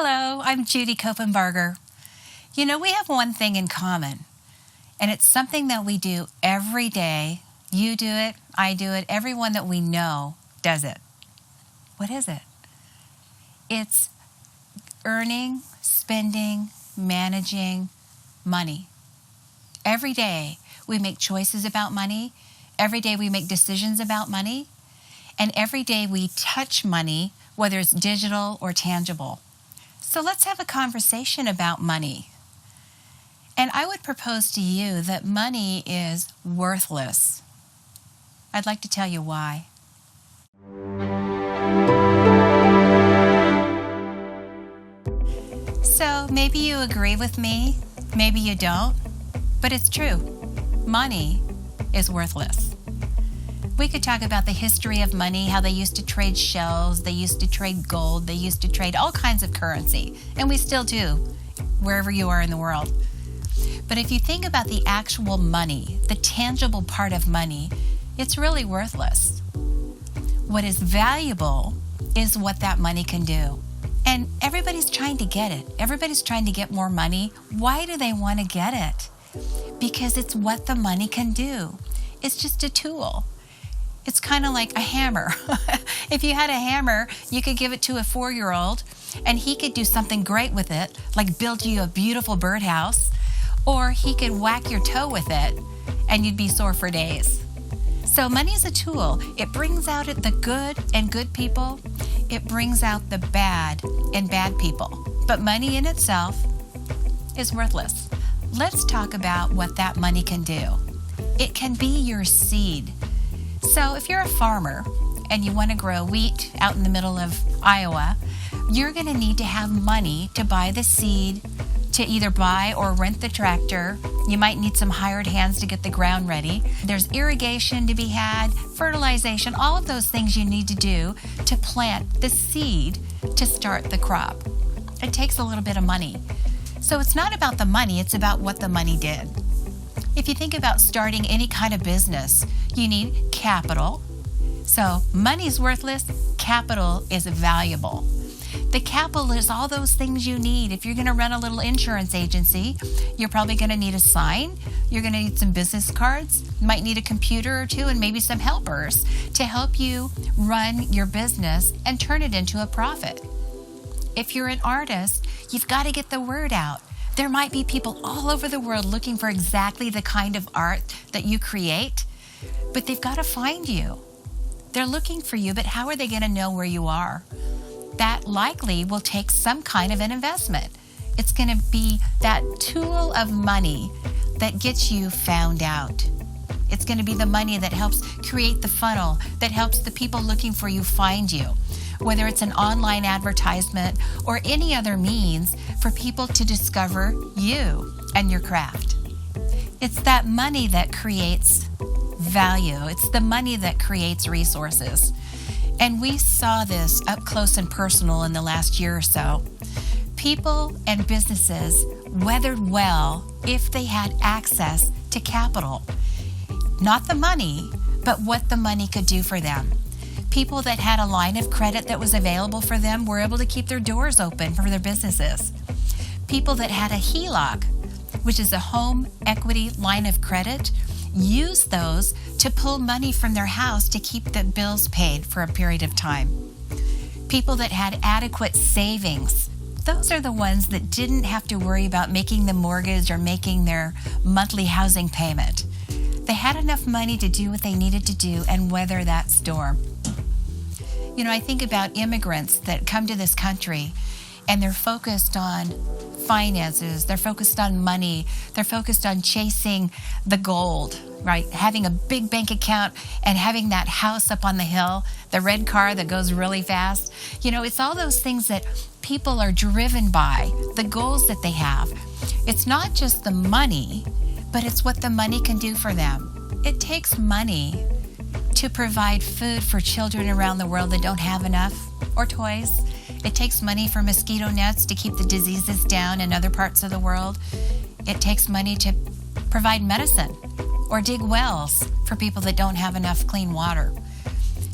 Hello, I'm Judy Copenbarger. You know, we have one thing in common, and it's something that we do every day. You do it, I do it, everyone that we know does it. What is it? It's earning, spending, managing money. Every day we make choices about money. Every day we make decisions about money. And every day we touch money, whether it's digital or tangible. So let's have a conversation about money. And I would propose to you that money is worthless. I'd like to tell you why. So maybe you agree with me, maybe you don't, but it's true. Money is worthless. We could talk about the history of money, how they used to trade shells, they used to trade gold, they used to trade all kinds of currency, and we still do, wherever you are in the world. But if you think about the actual money, the tangible part of money, it's really worthless. What is valuable is what that money can do. And everybody's trying to get it. Everybody's trying to get more money. Why do they want to get it? Because it's what the money can do. It's just a tool. It's kind of like a hammer. If you had a hammer, you could give it to a 4-year-old and he could do something great with it, like build you a beautiful birdhouse, or he could whack your toe with it and you'd be sore for days. So money is a tool. It brings out the good in good people. It brings out the bad in bad people. But money in itself is worthless. Let's talk about what that money can do. It can be your seed. So if you're a farmer and you want to grow wheat out in the middle of Iowa, you're going to need to have money to buy the seed, to either buy or rent the tractor. You might need some hired hands to get the ground ready. There's irrigation to be had, fertilization, all of those things you need to do to plant the seed to start the crop. It takes a little bit of money. So it's not about the money, it's about what the money did. If you think about starting any kind of business, you need capital. So money's worthless, capital is valuable. The capital is all those things you need. If you're going to run a little insurance agency, you're probably going to need a sign. You're going to need some business cards. You might need a computer or two and maybe some helpers to help you run your business and turn it into a profit. If you're an artist, you've got to get the word out. There might be people all over the world looking for exactly the kind of art that you create, but they've got to find you. They're looking for you, but how are they going to know where you are? That likely will take some kind of an investment. It's going to be that tool of money that gets you found out. It's going to be the money that helps create the funnel, that helps the people looking for you find you, whether it's an online advertisement or any other means for people to discover you and your craft. It's that money that creates value. It's the money that creates resources. And we saw this up close and personal in the last year or so. People and businesses weathered well if they had access to capital. Not the money, but what the money could do for them. People that had a line of credit that was available for them were able to keep their doors open for their businesses. People that had a HELOC, which is a home equity line of credit, used those to pull money from their house to keep the bills paid for a period of time. People that had adequate savings, those are the ones that didn't have to worry about making the mortgage or making their monthly housing payment. They had enough money to do what they needed to do and weather that storm. You know, I think about immigrants that come to this country and they're focused on finances, they're focused on money, they're focused on chasing the gold, right? Having a big bank account and having that house up on the hill, the red car that goes really fast. You know, it's all those things that people are driven by, the goals that they have. It's not just the money, but it's what the money can do for them. It takes money to provide food for children around the world that don't have enough, or toys. It takes money for mosquito nets to keep the diseases down in other parts of the world. It takes money to provide medicine or dig wells for people that don't have enough clean water.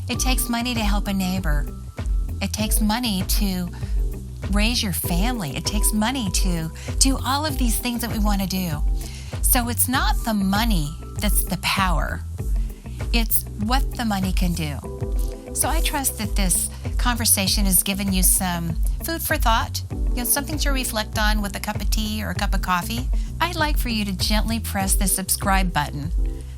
It takes money to help a neighbor. It takes money to raise your family. It takes money to do all of these things that we want to do. So it's not the money that's the power. It's what the money can do. So I trust that this conversation has given you some food for thought, something to reflect on with a cup of tea or a cup of coffee. I'd like for you to gently press the subscribe button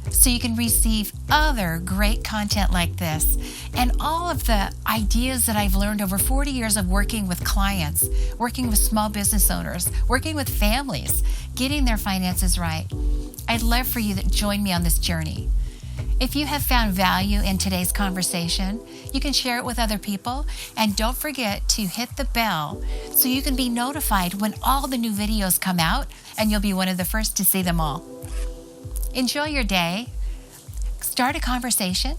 so you can receive other great content like this and all of the ideas that I've learned over 40 years of working with clients, working with small business owners, working with families, getting their finances right. I'd love for you to join me on this journey. If you have found value in today's conversation, you can share it with other people, and don't forget to hit the bell so you can be notified when all the new videos come out, and you'll be one of the first to see them all. Enjoy your day. Start a conversation.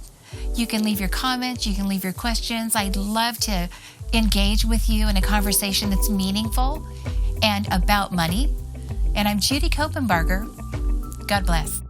You can leave your comments, you can leave your questions. I'd love to engage with you in a conversation that's meaningful and about money. And I'm Judy Copenbarger. God bless.